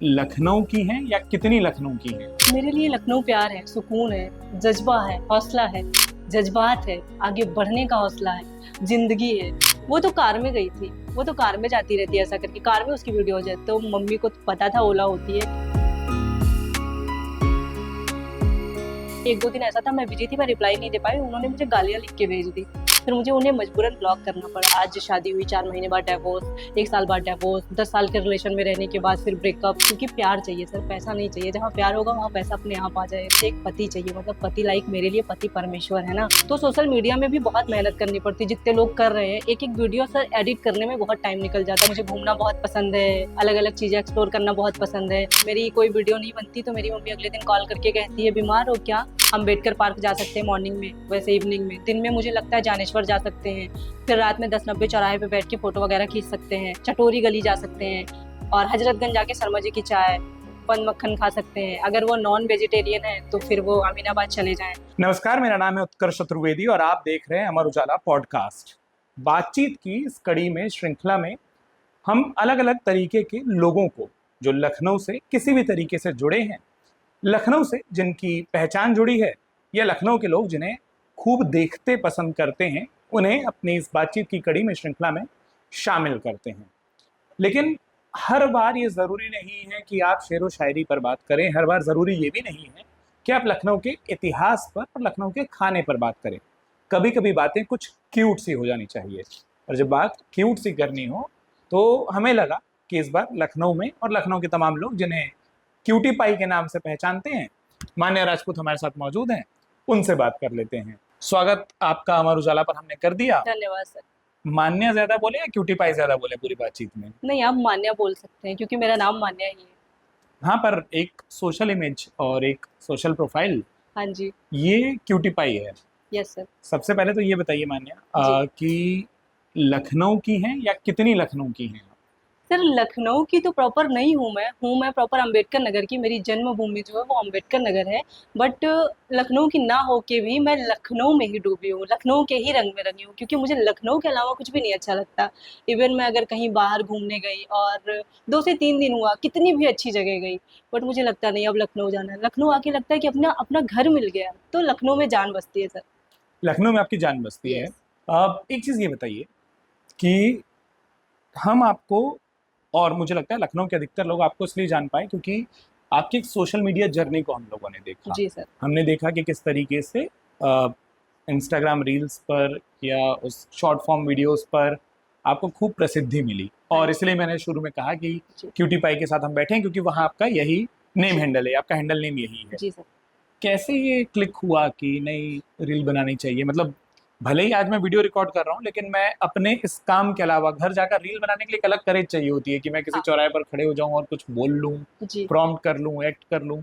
लखनऊ की हैं या कितनी लखनऊ की हैं? मेरे लिए लखनऊ प्यार है, सुकून है, जज्बा है, हौसला है, जज्बात है, आगे बढ़ने का हौसला है, जिंदगी है। वो तो कार में गई थी, वो तो कार में जाती रहती है, ऐसा करके कार में उसकी वीडियो हो जाए। तो मम्मी को पता था ओला होती है। एक दो दिन ऐसा था, मैं बिजी थी, मैं रिप्लाई नहीं दे पाई, उन्होंने मुझे गालियां लिख के भेज दी। फिर मुझे उन्हें मजबूरन ब्लॉक करना पड़ा। आज शादी हुई, 4 महीने बाद डिवोर्स, 1 साल बाद डिवोर्स, 10 साल के रिलेशन में रहने के बाद फिर ब्रेकअप। क्योंकि प्यार चाहिए सर, पैसा नहीं चाहिए। जहाँ प्यार होगा वहाँ पैसा अपने आप आ जाए। एक पति चाहिए, मतलब पति लाइक मेरे लिए पति परमेश्वर है ना। तो सोशल मीडिया में भी बहुत मेहनत करनी पड़ती है, जितने लोग कर रहे हैं। एक एक वीडियो सर एडिट करने में बहुत टाइम निकल जाता है। मुझे घूमना बहुत पसंद है, अलग अलग चीजें एक्सप्लोर करना बहुत पसंद है। मेरी कोई वीडियो नहीं बनती तो मेरी मम्मी अगले दिन कॉल करके कहती है, बीमार हो क्या? अम्बेडकर पार्क जा सकते हैं मॉर्निंग में, वैसे इवनिंग में। दिन में मुझे लगता है जानेश्वर जा सकते हैं, फिर रात में 10-90 चौराहे पे बैठ के फोटो वगैरह खींच सकते हैं, चटोरी गली जा सकते हैं, और हजरतगंज जाके शर्मा जी की चाय, पन मक्खन खा सकते हैं। अगर वो नॉन वेजिटेरियन है तो फिर वो अमीनाबाद चले जाएं। नमस्कार, मेरा नाम है उत्कर्ष चतुर्वेदी और आप देख रहे हैं अमर उजाला पॉडकास्ट। बातचीत की इस कड़ी में, श्रृंखला में, हम अलग अलग तरीके के लोगों को जो लखनऊ से किसी भी तरीके से जुड़े हैं, लखनऊ से जिनकी पहचान जुड़ी है, या लखनऊ के लोग जिन्हें खूब देखते पसंद करते हैं, उन्हें अपनी इस बातचीत की कड़ी में, श्रृंखला में शामिल करते हैं। लेकिन हर बार ये ज़रूरी नहीं है कि आप शेरो शायरी पर बात करें। हर बार ज़रूरी ये भी नहीं है कि आप लखनऊ के इतिहास पर और लखनऊ के खाने पर बात करें। कभी कभी बातें कुछ क्यूट सी हो जानी चाहिए, और जब बात क्यूट सी करनी हो तो हमें लगा कि इस बार लखनऊ में और लखनऊ के तमाम लोग जिन्हें क्यूटी पाई के नाम से पहचानते हैं, मान्या राजपूत हमारे साथ मौजूद हैं, उनसे बात कर लेते हैं। स्वागत आपका अमर उजाला पर हमने कर दिया। धन्यवाद सर। मान्या ज्यादा बोले या क्यूटी पाई ज्यादा बोले पूरी बातचीत में? नहीं, आप मान्या बोल सकते हैं क्योंकि मेरा नाम मान्या ही है। हाँ, पर एक सोशल इमेज और एक सोशल प्रोफाइल, हाँ जी। ये क्यूटी पाई है। Yes sir. सबसे पहले तो ये बताइए मान्या, कि लखनऊ की हैं या कितनी लखनऊ की हैं? सर लखनऊ की तो प्रॉपर नहीं हूँ मैं प्रॉपर अंबेडकर नगर की। मेरी जन्मभूमि जो है वो अंबेडकर नगर है। बट लखनऊ की ना होके भी मैं लखनऊ में ही डूबी हूँ, लखनऊ के ही रंग में रंगी हूँ, क्योंकि मुझे लखनऊ के अलावा कुछ भी नहीं अच्छा लगता। इवन मैं अगर कहीं बाहर घूमने गई और 2 से 3 दिन हुआ, कितनी भी अच्छी जगह गई, बट मुझे लगता नहीं अब लखनऊ जाना है। लखनऊ आके लगता है कि अपना अपना घर मिल गया, तो लखनऊ में जान बसती है सर। लखनऊ में आपकी जान बसती है। यस। अब एक चीज़ ये बताइए कि हम आपको, और मुझे लगता है लखनऊ के अधिकतर लोग आपको इसलिए जान पाए क्योंकि आपकी एक सोशल मीडिया जर्नी को हम लोगों ने देखा। जी सर। हमने देखा कि किस तरीके से इंस्टाग्राम रील्स पर या उस शॉर्ट फॉर्म वीडियोस पर आपको खूब प्रसिद्धि मिली, और इसलिए मैंने शुरू में कहा कि जी। क्यूटी पाई के साथ हम बैठे हैं क्योंकि वहाँ आपका यही नेम हैंडल है, आपका हैंडल नेम यही है। जी सर। कैसे ये क्लिक हुआ कि नहीं, रील बनानी चाहिए? मतलब भले ही आज मैं वीडियो रिकॉर्ड कर रहा हूँ, लेकिन मैं अपने इस काम के अलावा घर जाकर रील बनाने के लिए एक अलग करेज चाहिए होती है कि मैं किसी चौराहे पर खड़े हो जाऊं और कुछ बोल लूं, जी। प्रॉम्प्ट कर लूं, एक्ट कर लूं।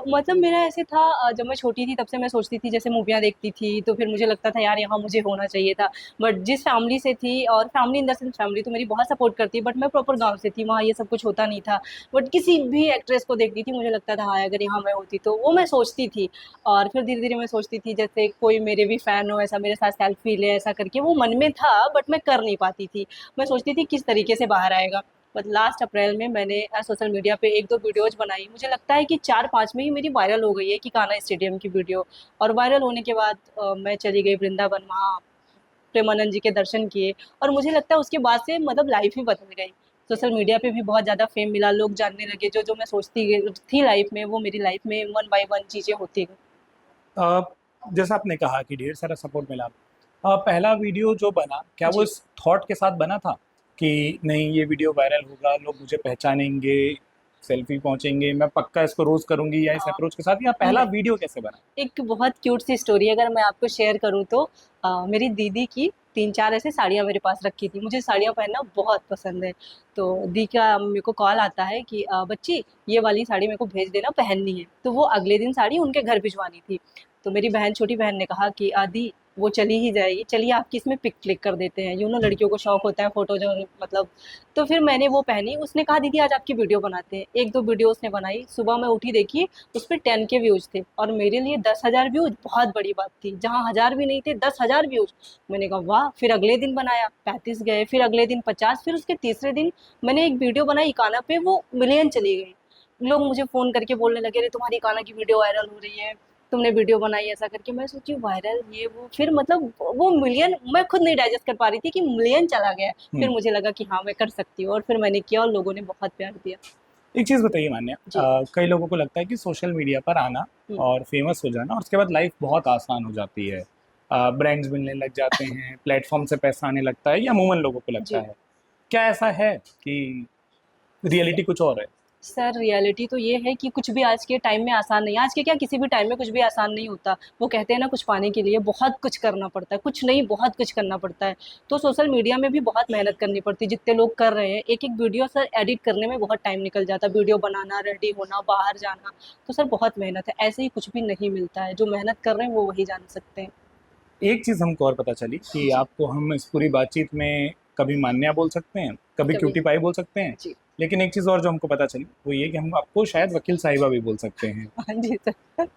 मतलब मेरा ऐसे था, जब मैं छोटी थी तब से मैं सोचती थी, जैसे मूवियाँ देखती थी तो फिर मुझे लगता था यार यहाँ मुझे होना चाहिए था। बट जिस फैमिली से थी, और family in the sense family तो मेरी बहुत सपोर्ट करती है, बट मैं प्रॉपर गाँव से थी, वहाँ ये सब कुछ होता नहीं था। बट किसी भी एक्ट्रेस को देखती थी, मुझे लगता था हाँ अगर यहाँ मैं होती तो, वो मैं सोचती थी। और फिर धीरे धीरे मैं सोचती थी जैसे कोई मेरे भी फ़ैन हो, ऐसा मेरे साथ सेल्फी ले, ऐसा करके वो मन में था, बट मैं कर नहीं पाती थी। मैं सोचती थी किस तरीके से बाहर आएगा। बट लास्ट अप्रैल में मैंने सोशल मीडिया पे 1-2 वीडियोज बनाई। मुझे लगता है कि 4-5 में ही मेरी वायरल हो गई है कि कान्हा स्टेडियम की वीडियो। और वायरल होने के बाद मैं चली गई वृंदावन, वहाँ प्रेमानंद जी के दर्शन किए, और मुझे लगता है उसके बाद से मतलब लाइफ ही बदल गई। सोशल मीडिया पे भी बहुत ज़्यादा फेम मिला, लोग जानने लगे। जो जो मैं सोचती थी लाइफ में, वो मेरी लाइफ में 1 बाय 1 चीज़ें होती गई। अ, जैसा आपने कहा कि ढेर सारा सपोर्ट मिला, पहला वीडियो जो बना, क्या वो जी। इस थॉट के साथ बना था कि नहीं ये वीडियो वायरल होगा, लोग मुझे पहचानेंगे, सेल्फी पहुंचेंगे, मैं पक्का इसको रोज करूंगी, या इस अप्रोच के साथ, या पहला नहीं। वीडियो कैसे बना? एक बहुत क्यूट सी स्टोरी अगर मैं आपको शेयर करूँ तो, मेरी दीदी की 3-4 ऐसे साड़ियाँ मेरे पास रखी थी। मुझे साड़ियाँ पहनना बहुत पसंद है। तो दी का मेरे को कॉल आता है कि बच्ची ये वाली साड़ी मेरे को भेज देना, पहननी है। तो वो अगले दिन साड़ी उनके घर भिजवानी थी। तो मेरी बहन, छोटी बहन ने कहा कि दी वो चली ही जाएगी, चलिए आपकी इसमें पिक क्लिक कर देते हैं, लड़कियों को शौक होता है फोटो जो मतलब। तो फिर मैंने वो पहनी, उसने कहा दीदी आज आपकी वीडियो बनाते हैं। एक दो वीडियो उसने बनाई, सुबह मैं उठी देखी उस पर 10 के व्यूज थे, और मेरे लिए 10,000 व्यूज बहुत बड़ी बात थी, जहाँ 1000 भी नहीं थे, 10,000 व्यूज। मैंने कहा वाह। फिर अगले दिन बनाया, 35 गए, फिर अगले दिन 50, फिर उसके तीसरे दिन मैंने एक वीडियो बनाई गाना पे, वो मिलियन चली गई। लोग मुझे फ़ोन करके बोलने लगे, अरे तुम्हारी गाना की वीडियो वायरल हो रही है, तुमने वीडियो बनाई ऐसा करके। मैं सोची वायरल ये वो, फिर मतलब वो मिलियन मैं खुद नहीं डाइजेस्ट कर पा रही थी कि मिलियन चला गया है। फिर हम्म। मुझे लगा कि हाँ मैं कर सकती हूँ, और फिर मैंने किया और लोगों ने बहुत प्यार दिया। एक चीज बताइए मान्या, जी। कई लोगों को लगता है कि सोशल मीडिया पर आना हुँ, और फेमस हो जाना और उसके बाद लाइफ बहुत आसान हो जाती है, ब्रांड्स मिलने लग जाते हैं, प्लेटफॉर्म से पैसा आने लगता है, या अमूमन लोगों को लगता जी। है। क्या ऐसा है कि रियलिटी कुछ और है? सर रियलिटी तो ये है कि कुछ भी आज के टाइम में आसान नहीं है। आज के क्या, किसी भी टाइम में कुछ भी आसान नहीं होता। वो कहते हैं ना, कुछ पाने के लिए बहुत कुछ करना पड़ता है, कुछ नहीं बहुत कुछ करना पड़ता है। तो सोशल मीडिया में भी बहुत मेहनत करनी पड़ती है, जितने लोग कर रहे हैं। एक-एक वीडियो सर एडिट करने में बहुत टाइम निकल जाता है, वीडियो बनाना, रेडी होना, बाहर जाना। तो सर बहुत मेहनत है, ऐसे ही कुछ भी नहीं मिलता है। जो मेहनत कर रहे हैं वो वही जान सकते हैं। एक चीज हमको और पता चली कि जी, आपको हम इस पूरी बातचीत में कभी मान्या बोल सकते हैं, कभी कभी क्यूटी पाई बोल सकते हैं, जी। लेकिन एक चीज और जो हमको पता चली वो ये कि हम आपको शायद वकील साहिबा भी बोल सकते हैं। हाँ जी सर।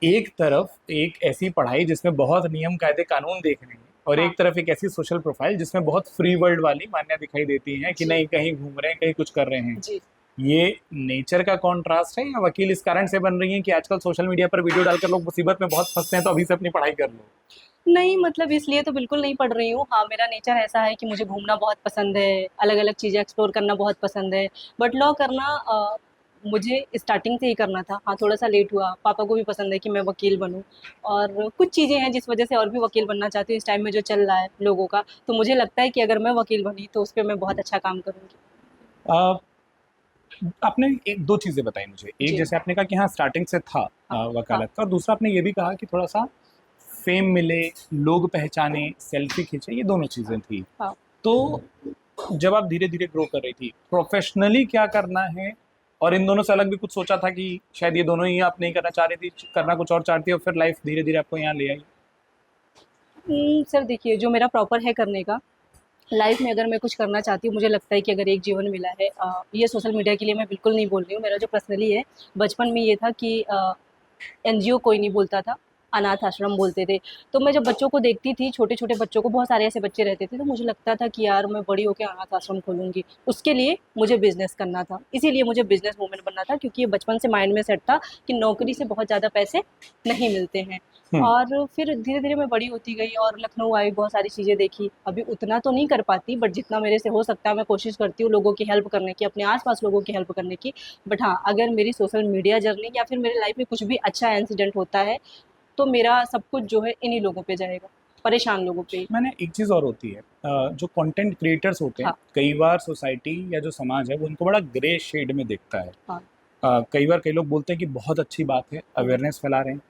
एक तरफ एक ऐसी पढ़ाई जिसमें बहुत नियम कायदे कानून देखने हैं, और हाँ, एक तरफ एक ऐसी सोशल प्रोफाइल जिसमें बहुत फ्री वर्ल्ड वाली मान्या दिखाई देती है कि जी, नहीं कहीं घूम रहे हैं, कहीं कुछ कर रहे हैं। जी। ये नेचर का कॉन्ट्रास्ट है, या वकील इस कारण से बन रही है कि आजकल सोशल मीडिया पर वीडियो डालकर लोग मुसीबत में बहुत फंसते हैं, तो अभी से अपनी पढ़ाई कर लो? नहीं, मतलब इसलिए तो बिल्कुल नहीं पढ़ रही हूँ। हाँ, मेरा नेचर ऐसा है कि मुझे घूमना बहुत पसंद है, अलग-अलग चीज़ें एक्सप्लोर करना बहुत पसंद है। बट लॉ करना मुझे स्टार्टिंग से ही करना था। हाँ, थोड़ा-सा लेट हुआ। पापा को भी पसंद है कि मैं वकील बनूँ, और कुछ चीज़ें हैं जिस वज़ह से और भी वकील बनना चाहती हूँ इस टाइम में जो चल रहा है लोगों का। तो मुझे लगता है कि अगर मैं वकील बनी तो उसपे मैं बहुत अच्छा काम करूँगी। आ, आपने एक दो चीजें बताई मुझे, एक जी, जैसे आपने कहा कि हाँ स्टार्टिंग से था हाँ, हाँ, वकालत का, और दूसरा आपने ये भी कहा कि थोड़ा सा फेम मिले, लोग पहचाने, सेल्फी खींचे, ये दोनों चीजें थी। हाँ। तो जब आप धीरे धीरे ग्रो कर रही थी, प्रोफेशनली क्या करना है, और इन दोनों से अलग भी कुछ सोचा था कि शायद ये दोनों ही आप नहीं करना चाह रही थी, करना कुछ और चाहती है, और फिर लाइफ धीरे धीरे आपको यहाँ ले आई? सर देखिए, जो मेरा प्रॉपर है करने का, लाइफ में अगर मैं कुछ करना चाहती हूँ, मुझे लगता है कि अगर एक जीवन मिला है, ये सोशल मीडिया के लिए मैं बिल्कुल नहीं बोल रही हूँ, मेरा जो पर्सनली है, बचपन में ये था कि एनजीओ कोई नहीं बोलता था, अनाथ आश्रम बोलते थे। तो मैं जब बच्चों को देखती थी, छोटे-छोटे बच्चों को, बहुत सारे ऐसे बच्चे रहते थे, तो मुझे लगता था कि यार मैं बड़ी होके अनाथ आश्रम खोलूँगी। उसके लिए मुझे बिज़नेस करना था, इसीलिए मुझे बिज़नेस वूमन बनना था, क्योंकि ये बचपन से माइंड में सेट था कि नौकरी से बहुत ज़्यादा पैसे नहीं मिलते हैं। हम्म। और फिर धीरे-धीरे मैं बड़ी होती गई और लखनऊ आई, बहुत सारी चीज़ें देखी। अभी उतना तो नहीं कर पाती, बट जितना मेरे से हो सकता है मैं कोशिश करती हूँ लोगों की हेल्प करने की, अपने आस-पास लोगों की हेल्प करने की। बट हाँ, अगर मेरी सोशल मीडिया जर्नी या फिर मेरी लाइफ में कुछ भी अच्छा इंसिडेंट होता है, तो मेरा सब कुछ जो है इन्हीं लोगों पे जाएगा, परेशान लोगों पे। मैंने एक चीज़ और होती है, जो कंटेंट क्रिएटर्स होते हैं, हाँ, कई बार सोसाइटी या जो समाज है वो उनको बड़ा ग्रे शेड में देखता है। हाँ। कई बार कई लोग बोलते हैं कि बहुत अच्छी बात है, हुँ, अवेयरनेस फैला रहे हैं।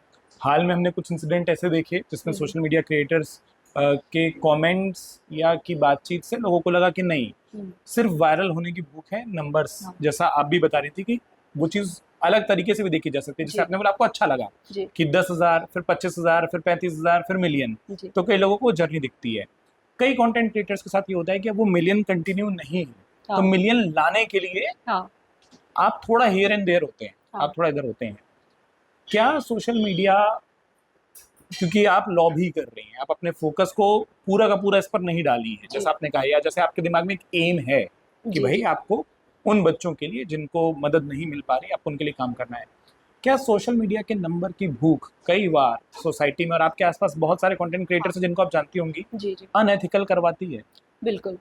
हाल में हमने कुछ इंसिडेंट ऐसे देखे जिसमें हुँ, सोशल मीडिया क्रिएटर्स के कमेंट्स या की बातचीत से लोगों को लगा कि नहीं, हुँ, सिर्फ वायरल होने की भूख है, नंबर्स, हाँ। जैसा आप भी बता रही थी कि वो चीज़ अलग तरीके से भी देखी जा सकती है। जैसे जी, आपने बोला आपको अच्छा लगा जी, कि 10,000, फिर 25,000, फिर 35,000, फिर मिलियन। जी। तो कई लोगों को जर्नी दिखती है। कई कंटेंट क्रिएटर्स के साथ ये होता है कि अब वो मिलियन कंटिन्यू नहीं है, तो हाँ, मिलियन लाने के लिए हाँ, आप थोड़ा हियर एंड देयर होते हैं, हाँ। आप थोड़ा इधर होते हैं। क्या सोशल मीडिया, क्योंकि आप लॉ भी कर रही हैं, आप अपने फोकस को पूरा का पूरा इस पर नहीं डाली है, जी, जैसा आपने कहा, या जैसे आपके दिमाग में एक एम है कि जी, भाई जी। आपको उन बच्चों के लिए जिनको मदद नहीं मिल पा रही, आपको उनके लिए काम करना है। क्या सोशल मीडिया के नंबर की भूख कई बार सोसाइटी में, और आपके आसपास बहुत सारे कंटेंट हाँ, क्रिएटर्स हैं जिनको आप जानती होंगी, जी, जी, अनएथिकल करवाती है? बिल्कुल।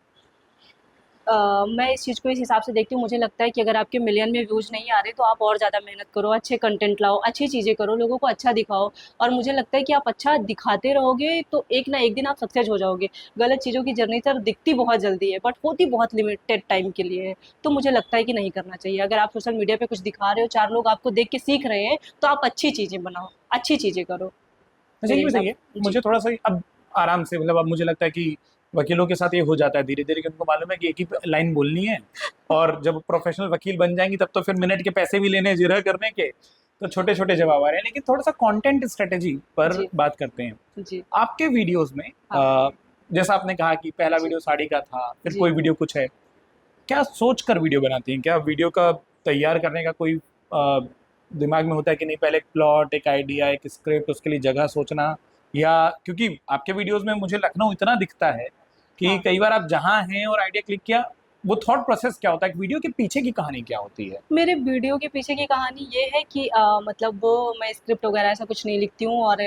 मैं इस चीज़ को इस हिसाब से देखती हूँ, मुझे लगता है कि अगर आपके मिलियन में व्यूज़ नहीं आ रहे, तो आप और ज़्यादा मेहनत करो, अच्छे कंटेंट लाओ, अच्छी चीज़ें करो, लोगों को अच्छा दिखाओ। और मुझे लगता है कि आप अच्छा दिखाते रहोगे, तो एक ना एक दिन आप सक्सेस हो जाओगे। गलत चीज़ों की जर्नी सर दिखती बहुत जल्दी है, बट होती बहुत लिमिटेड टाइम के लिए है। तो मुझे लगता है कि नहीं करना चाहिए। अगर आप सोशल मीडिया पे कुछ दिखा रहे हो, 4 लोग आपको देख के सीख रहे हैं, तो आप अच्छी चीज़ें बनाओ, अच्छी चीज़ें करो, अच्छा मेरे ये हिसाब बताइए जी। मुझे थोड़ा सा अब आराम से, मतलब अब मुझे लगता है कि वकीलों के साथ ये हो जाता है धीरे धीरे कि उनको मालूम है कि एक ही लाइन बोलनी है, और जब प्रोफेशनल वकील बन जाएंगी तब तो फिर मिनट के पैसे भी लेने हैं जिरह करने के, तो छोटे छोटे जवाब आ रहे हैं। लेकिन थोड़ा सा कंटेंट स्ट्रेटेजी पर जी बात करते हैं। जी आपके वीडियोस में हाँ जैसा आपने कहा कि पहला जी वीडियो साड़ी का था, फिर जी कोई वीडियो कुछ है, क्या सोच कर वीडियो बनाती हैं? क्या वीडियो का तैयार करने का कोई दिमाग में होता है कि नहीं, पहले एक प्लॉट, एक आइडिया, एक स्क्रिप्ट, उसके लिए जगह सोचना, या क्योंकि आपके वीडियोस में मुझे लखनऊ इतना दिखता है कि हाँ कई बार आप जहाँ हैं और आइडिया क्लिक किया, वो थॉट प्रोसेस क्या होता है, वीडियो के पीछे की कहानी क्या होती है? मेरे वीडियो के पीछे की कहानी ये है कि मतलब वो मैं स्क्रिप्ट वगैरह ऐसा कुछ नहीं लिखती हूँ, और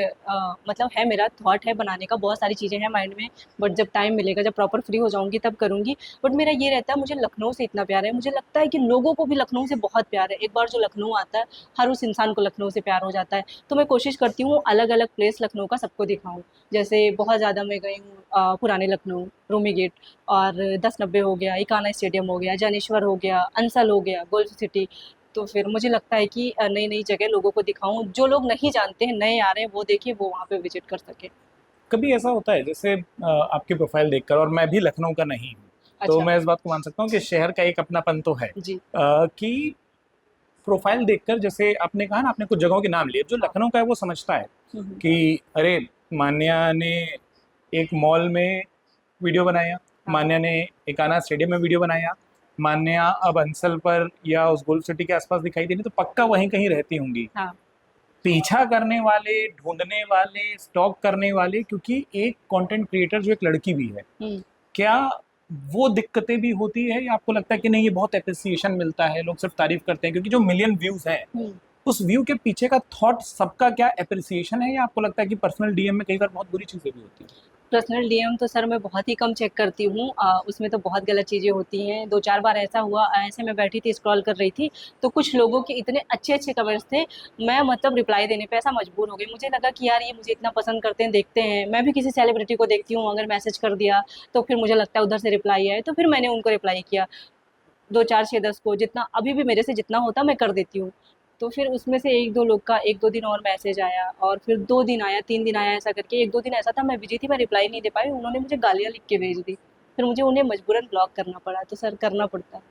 मतलब है मेरा थॉट है बनाने का, बहुत सारी चीज़ें हैं माइंड में, बट जब टाइम मिलेगा, जब प्रॉपर फ्री हो जाऊँगी तब करूँगी। बट मेरा ये रहता है, मुझे लखनऊ से इतना प्यार है, मुझे लगता है कि लोगों को भी लखनऊ से बहुत प्यार है। एक बार जो लखनऊ आता है, हर उस इंसान को लखनऊ से प्यार हो जाता है। तो मैं कोशिश करती हूँ अलग-अलग प्लेस लखनऊ का सबको दिखाऊँ। जैसे बहुत ज़्यादा मैं गई हूँ पुराने लखनऊ, रूमी गेट, और 10/90 हो गया, इकाना स्टेडियम हो गया, ज्ञानेश्वर हो गया, अंसल हो गया, गोल्फ सिटी। तो फिर मुझे लगता है कि नई-नई जगह लोगों को दिखाऊँ, जो लोग नहीं जानते हैं, नए आ रहे हैं, वो देखें, वो वहाँ पे विज़िट कर सकें। कभी ऐसा होता है जैसे आपकी प्रोफाइल देखकर, और मैं भी लखनऊ का नहीं हूँ, तो अच्छा, मैं इस बात को मान सकता हूँ कि शहर का एक अपनापन तो है, जी, कि प्रोफाइल देखकर, जैसे आपने कहा ना, आपने कुछ जगहों के नाम लिए, जो हाँ। लखनऊ का है वो समझता है हुँ, हुँ, कि अरे, मान्या ने एक मॉल में वीडियो बनाया, हाँ, मान्या ने एकाना स्टेडियम में वीडियो बनाया, मान्या अब अंसल पर या उस गोल्फ सिटी के आसपास दिखाई देनी, तो पक्का वहीं कहीं रहती होंगी। हाँ, पीछा करने वाले, ढूंढने वाले, स्टॉक करने वाले, क्योंकि एक कंटेंट क्रिएटर जो एक लड़की भी है, हुँ, क्या वो दिक्कतें भी होती है, या आपको लगता है कि नहीं, ये बहुत एप्रिसिएशन मिलता है, लोग सिर्फ तारीफ करते हैं, क्योंकि जो मिलियन व्यूज हैं, हुँ। उस व्यू के पीछे का थॉट सबका क्या एप्रिसिएशन है, या आपको लगता है कि पर्सनल डीएम में कई बार बहुत बुरी चीजें भी होती हैं? पर्सनल डीएम तो सर मैं बहुत ही कम चेक करती हूँ, उसमें तो बहुत गलत चीज़ें होती हैं। 2-4 बार ऐसा हुआ, ऐसे मैं बैठी थी, स्क्रॉल कर रही थी, तो कुछ लोगों के इतने अच्छे-अच्छे कमेंट्स थे, मैं मतलब रिप्लाई देने पे ऐसा मजबूर हो गई। मुझे लगा कि यार ये मुझे इतना पसंद करते हैं, देखते हैं। मैं भी किसी सेलिब्रिटी को देखती हूँ, अगर मैसेज कर दिया, तो फिर मुझे लगता है उधर से रिप्लाई आए, तो फिर मैंने उनको रिप्लाई किया। 2, 4, 6, 10 को जितना अभी भी मेरे से जितना होता मैं कर देती हूँ। तो फिर उसमें से 1-2 लोग का 1-2 दिन और मैसेज आया, और फिर 2 दिन आया, 3 दिन आया, ऐसा करके 1-2 दिन ऐसा था मैं बिज़ी थी, मैं रिप्लाई नहीं दे पाई, उन्होंने मुझे गालियाँ लिख के भेज दी। फिर मुझे उन्हें मजबूरन ब्लॉक करना पड़ा, तो सर करना पड़ता है।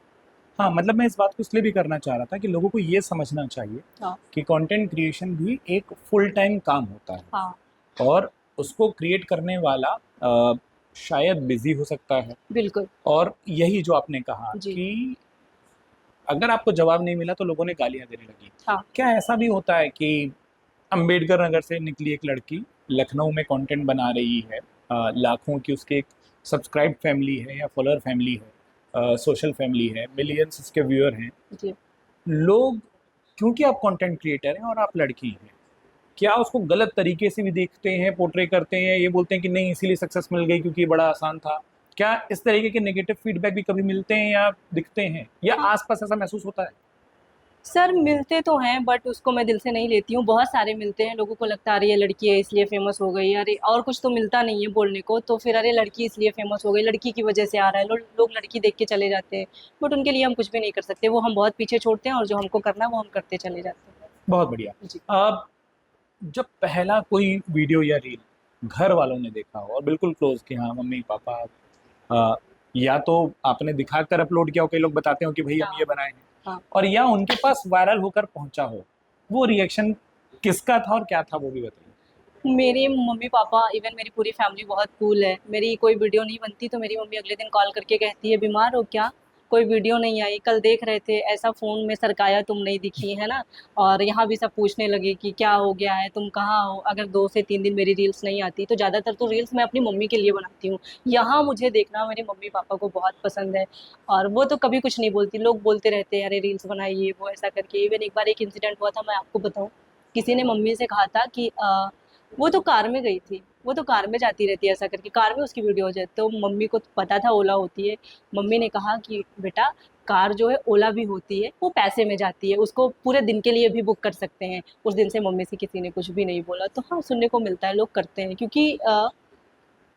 हाँ, मतलब मैं इस बात को इसलिए भी करना चाह रहा था कि लोगों को ये समझना चाहिए हाँ, कि कंटेंट क्रिएशन भी एक फुल टाइम काम होता है, हाँ, और उसको क्रिएट करने वाला शायद बिजी हो सकता है। बिल्कुल। और यही जो आपने कहा जी, कि अगर आपको जवाब नहीं मिला तो लोगों ने गालियां देने लगी, हाँ, क्या ऐसा भी होता है कि अंबेडकर नगर से निकली एक लड़की लखनऊ में कंटेंट बना रही है, लाखों की उसके एक सब्सक्राइब फैमिली है या फॉलोअर फैमिली है, सोशल फैमिली है, मिलियंस उसके व्यूअर हैं, जी। लोग, क्योंकि आप कंटेंट क्रिएटर हैं और आप लड़की हैं, क्या उसको गलत तरीके से भी देखते हैं, पोर्ट्रे करते हैं, ये बोलते हैं कि नहीं इसीलिए सक्सेस मिल गई क्योंकि ये बड़ा आसान था? क्या इस तरीके के नेगेटिव फीडबैक भी कभी मिलते हैं या दिखते हैं, या हाँ, आसपास ऐसा महसूस होता है? सर मिलते तो हैं, बट उसको मैं दिल से नहीं लेती हूँ। बहुत सारे मिलते हैं, लोगों को लगता है अरे ये लड़की है इसलिए फेमस हो गई, अरे और कुछ तो मिलता नहीं है बोलने को, तो फिर अरे लड़की इसलिए फेमस हो गई, लड़की की वजह से आ रहा है, लोग लड़की देख के चले जाते हैं। बट उनके लिए हम कुछ भी नहीं कर सकते, वो हम बहुत पीछे छोड़ते हैं, और जो हमको करना है वो हम करते चले जाते हैं। बहुत बढ़िया। जी। अब जब पहला कोई वीडियो या रील घर वालों ने देखा हो और बिल्कुल क्लोज, कि हाँ मम्मी पापा, या तो आपने दिखाकर अपलोड किया हो, कई लोग बताते हो कि भाई हम हाँ, ये बनाए हैं, हाँ। और या उनके पास वायरल होकर पहुंचा हो, वो रिएक्शन किसका था और क्या था, वो भी बताइए। मेरे मम्मी-पापा, इवन मेरी पूरी फैमिली बहुत कूल है। मेरी कोई वीडियो नहीं बनती तो मेरी मम्मी अगले दिन कॉल करके कहती है, "बीमार हो क्या? कोई वीडियो नहीं आई, कल देख रहे थे, ऐसा फ़ोन में सरकाया तुम नहीं दिखी, है ना? और यहाँ भी सब पूछने लगे कि क्या हो गया है, तुम कहाँ हो?" अगर 2 से 3 दिन मेरी रील्स नहीं आती, तो ज़्यादातर तो रील्स मैं अपनी मम्मी के लिए बनाती हूँ। यहाँ मुझे देखना मेरे मम्मी-पापा को बहुत पसंद है, और वो तो कभी कुछ नहीं बोलती, लोग बोलते रहते हैं, "अरे रील्स बनाई, ये वो" ऐसा करके। इवन एक बार एक इंसिडेंट हुआ था, मैं आपको बताऊँ, किसी ने मम्मी से कहा था कि वो तो कार में गई थी, वो तो कार में जाती रहती है ऐसा करके, कार में उसकी वीडियो हो जाए, तो मम्मी को पता था ओला होती है। मम्मी ने कहा कि बेटा कार जो है ओला भी होती है, वो पैसे में जाती है, उसको पूरे दिन के लिए भी बुक कर सकते हैं। उस दिन से मम्मी से किसी ने कुछ भी नहीं बोला। तो हाँ, सुनने को मिलता है, लोग करते हैं, क्योंकि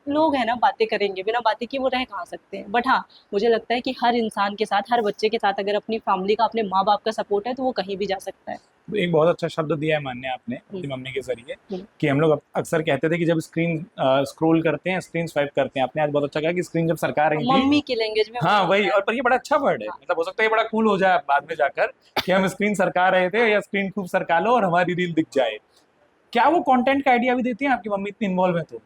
लोग हैं ना, बातें करेंगे, बिना बातें किए वो रह कहाँ सकते हैं। बट हाँ, मुझे लगता है कि हर इंसान के साथ, हर बच्चे के साथ अगर अपनी फैमिली का, अपने माँ बाप का सपोर्ट है तो वो कहीं भी जा सकता है। एक बहुत अच्छा शब्द दिया है मान्य आपने हम्म, अपनी मम्मी के जरिए, हम्म। कि हम लोग अक्सर कहते थे कि जब स्क्रीन स्क्रॉल करते हैं, स्क्रीन स्वाइप करते हैं, आपने आज बहुत अच्छा कहा कि स्क्रीन जब सरकार रही थी। मम्मी की लैंग्वेज में हाँ वही वही, होता है। और पर ये बड़ा अच्छा वर्ड है, हाँ, मतलब हो सकता है ये बड़ा कूल हो जाए बाद में जाकर कि हम स्क्रीन सरका रहे थे या स्क्रीन खूब सरका लो और हमारी रील दिख जाए। क्या वो कंटेंट का आइडिया भी देती हैं आपकी मम्मी, इतनी इन्वॉल्व है तो?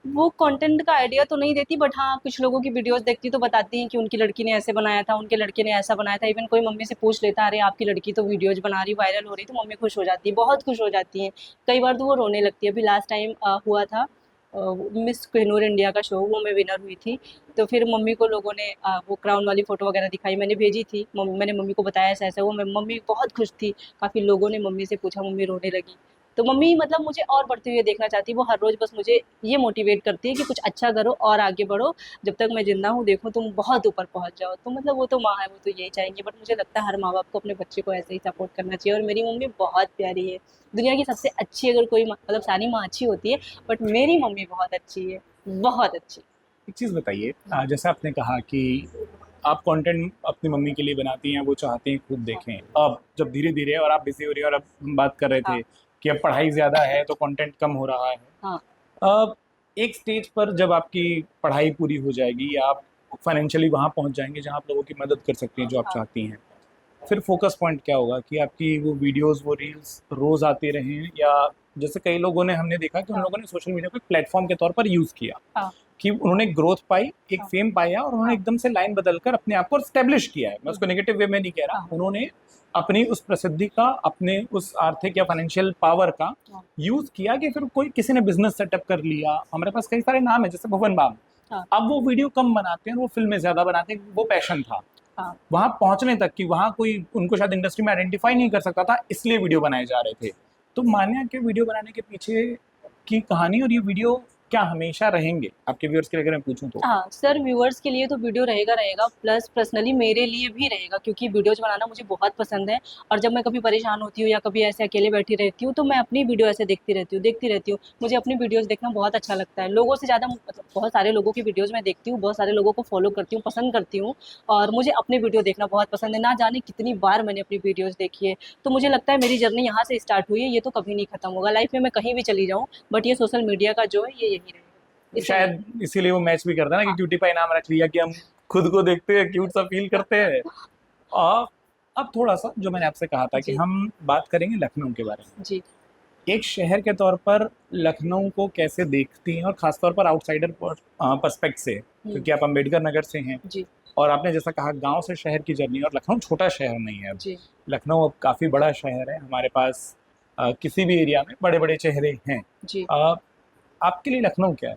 वो कंटेंट का आइडिया तो नहीं देती, बट हाँ, कुछ लोगों की वीडियोस देखती तो बताती हैं कि उनकी लड़की ने ऐसे बनाया था, उनके लड़के ने ऐसा बनाया था। इवन कोई मम्मी से पूछ लेता, अरे आपकी लड़की तो वीडियोज बना रही, वायरल हो रही, तो मम्मी खुश हो जाती है, बहुत खुश हो जाती है। कई बार तो वो रोने लगती है। अभी लास्ट टाइम हुआ था मिस कोहिनूर इंडिया का शो, वो मैं विनर हुई थी। तो फिर मम्मी को लोगों ने वो क्राउन वाली फोटो वगैरह दिखाई, मैंने भेजी थी, मैंने मम्मी को बताया ऐसा ऐसा, वो मम्मी बहुत खुश थी। काफी लोगों ने मम्मी से पूछा, मम्मी रोने लगी। तो मम्मी मतलब मुझे और बढ़ते हुए देखना चाहती है। वो हर रोज बस मुझे ये मोटिवेट करती है कि कुछ अच्छा करो और आगे बढ़ो, जब तक मैं जिंदा हूँ देखो तुम बहुत ऊपर पहुंच जाओ। तो मतलब वो तो माँ है, वो तो यही चाहेंगे। बट मुझे लगता है हर माँ बाप को अपने बच्चे को ऐसे ही सपोर्ट करना चाहिए, और मेरी मम्मी बहुत प्यारी है। दुनिया की सबसे अच्छी, अगर कोई मतलब सारी माँ अच्छी होती है, बट मेरी मम्मी बहुत अच्छी है, बहुत अच्छी। एक चीज बताइए, जैसे आपने कहा कि आप कंटेंट अपनी मम्मी के लिए बनाती हैं, वो चाहती हैं खुद देखें, अब जब धीरे धीरे और आप बिजी हो रही हैं और अब हम बात कर रहे हाँ, थे कि अब पढ़ाई ज्यादा है तो कंटेंट कम हो रहा है, हाँ, अब एक स्टेज पर जब आपकी पढ़ाई पूरी हो जाएगी या आप फाइनेंशियली वहां पहुंच जाएंगे जहां आप लोगों की मदद कर सकती हैं जो आप हाँ, चाहती हैं, फिर फोकस पॉइंट क्या होगा कि आपकी वो वीडियोस, वो रील्स रोज आते रहें, या जैसे कई लोगों ने, हमने देखा कि उन हाँ, लोगों ने सोशल मीडिया को एक प्लेटफॉर्म के तौर पर यूज किया, हाँ, कि उन्होंने ग्रोथ पाई, एक हाँ, फेम पाया और उन्होंने हाँ, एकदम से लाइन बदलकर अपने आप को स्टेब्लिश किया है। मैं हम्म, उसको नेगेटिव वे में नहीं कह रहा, हाँ, उन्होंने अपनी उस प्रसिद्धि का, अपने उस आर्थिक या फाइनेंशियल पावर का हाँ, यूज किया कि फिर कोई किसी ने बिजनेस सेटअप कर लिया। हमारे पास कई सारे नाम है जैसे भुवन बाम, हाँ, अब वो वीडियो कम बनाते हैं और वो फिल्में ज्यादा बनाते हैं, वो पैशन था हाँ। वहां पहुंचने तक कि वहां कोई उनको शायद इंडस्ट्री में आइडेंटिफाई नहीं कर सकता था, इसलिए वीडियो बनाए जा रहे थे। तो मान्या के वीडियो बनाने के पीछे की कहानी और ये वीडियो क्या हमेशा रहेंगे आपके व्यूअर्स के लिए, अगर मैं पूछूं तो? हाँ सर, व्यूअर्स के लिए तो वीडियो रहेगा रहेगा, प्लस पर्सनली मेरे लिए भी रहेगा, क्योंकि वीडियोज बनाना मुझे बहुत पसंद है। और जब मैं कभी परेशान होती हूँ या कभी ऐसे अकेले बैठी रहती हूँ, तो मैं अपनी वीडियो ऐसे देखती रहती हूँ। मुझे अपनी वीडियोज देखना बहुत अच्छा लगता है। लोगों से ज़्यादा मतलब बहुत सारे लोगों की वीडियोज मैं देखती हूँ, बहुत सारे लोगों को फॉलो करती हूँ, पसंद करती हूँ। और मुझे अपनी वीडियो देखना बहुत पसंद है। ना जाने कितनी बार मैंने अपनी वीडियोज देखी है। तो मुझे लगता है मेरी जर्नी यहाँ से स्टार्ट हुई है, ये तो कभी नहीं खत्म होगा। लाइफ में मैं कहीं भी चली जाऊँ, बट ये सोशल मीडिया का जो है ये यही रहेगा, इससे नहीं। शायद इसीलिए वो मैच भी करता है ना कि हाँ, क्यूटी पाई नाम रख लिया, कि हम खुद को देखते हैं क्यूट सा फील करते हैं। और अब थोड़ा सा जो मैंने आपसे कहा था कि जी, हम बात करेंगे लखनऊ के बारे में, जी, एक शहर के तौर पर लखनऊ को कैसे देखती हैं, और खासतौर पर आउटसाइडर पर्सपेक्ट से, हुँ, क्योंकि आप अम्बेडकर नगर से हैं जी, और आपने जैसा कहा गांव से शहर की जर्नी, और लखनऊ छोटा शहर नहीं है अब, जी, लखनऊ अब काफ़ी बड़ा शहर है हमारे पास, किसी भी एरिया में बड़े बड़े चेहरे हैं। जी। अ, आपके लिए लखनऊ क्या है?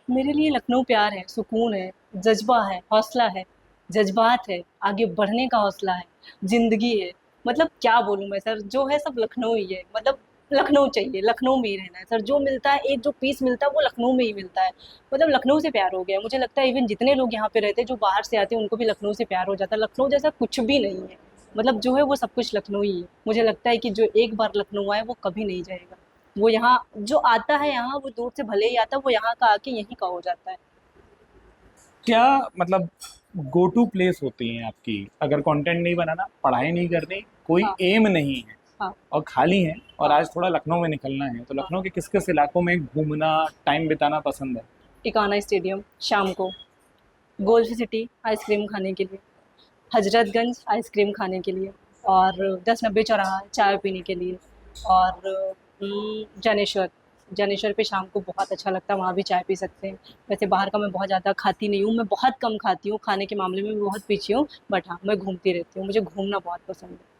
मेरे लिए लखनऊ प्यार है, सुकून है, जज़्बा है, हौसला है, जज़्बात है, आगे बढ़ने का हौसला है, ज़िंदगी है। मतलब क्या बोलूँ मैं सर, जो है सब लखनऊ ही है। मतलब लखनऊ चाहिए, लखनऊ में ही रहना है सर। जो मिलता है, एक जो पीस मिलता है, वो लखनऊ में ही मिलता है। मतलब लखनऊ से प्यार हो गया है। मुझे लगता है इवन जितने लोग यहाँ पे रहते हैं, जो बाहर से आते हैं, उनको भी लखनऊ से प्यार हो जाता है। लखनऊ जैसा कुछ भी नहीं है। मतलब जो है वो सब कुछ लखनऊ ही है। मुझे लगता है कि जो एक बार लखनऊ आए, वो कभी नहीं जाएगा। वो यहाँ जो आता है यहाँ, वो दूर से भले ही आता है, वो यहाँ का आके यहीं का हो जाता है। क्या मतलब गो टू प्लेस होती हैं आपकी, अगर कंटेंट नहीं बनाना, पढ़ाई नहीं करनी, कोई हाँ, एम नहीं है हाँ, और खाली है और हाँ, आज थोड़ा लखनऊ में निकलना है, तो हाँ। लखनऊ के किस किस इलाकों में घूमना, टाइम बिताना पसंद है? टिकाना स्टेडियम शाम को, गोल्फ सिटी आइसक्रीम खाने के लिए, हजरतगंज आइसक्रीम खाने के लिए, और 10-90 चौराहा चाय पीने के लिए, और जनेश्वर, जनेश्वर पे शाम को बहुत अच्छा लगता है, वहाँ भी चाय पी सकते हैं। वैसे बाहर का मैं बहुत ज़्यादा खाती नहीं हूँ, मैं बहुत कम खाती हूँ, खाने के मामले में भी बहुत पीछे हूँ। बट हाँ, मैं घूमती रहती हूँ, मुझे घूमना बहुत पसंद है।